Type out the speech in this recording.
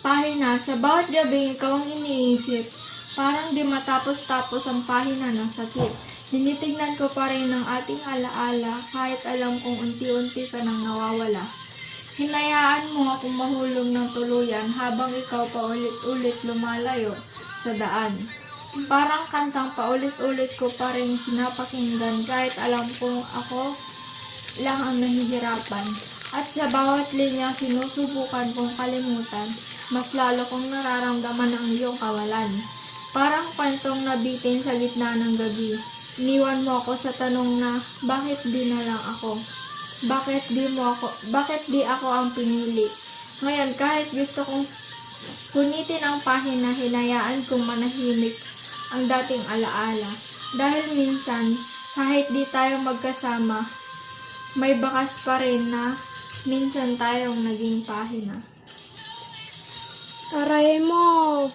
Pahina, sa bawat gabi ikaw ang iniisip. Parang di matapos-tapos ang pahina ng sakit. Tinitignan ko pa rin ang ating alaala kahit alam kong unti-unti ka nang nawawala. Hinayaan mo akong mahulog ng tuluyan habang ikaw paulit-ulit lumalayo sa daan. Parang kantang paulit-ulit ko pa rin pinapakinggan kahit alam kong ako lang ang nahihirapan. At sa bawat linya sinusubukan kong kalimutan, mas lalo kong nararamdaman ang iyong kawalan. Parang kwentong nabitin sa gitna ng gabi. Iniwan mo ako sa tanong na, bakit di na lang ako? Bakit di ako ang pinili? Ngayon, kahit gusto kong punitin ang pahina, hinayaan kong manahimik ang dating alaala. Dahil minsan, kahit di tayo magkasama, may bakas pa rin na minsan tayong naging pahina. Aray mo!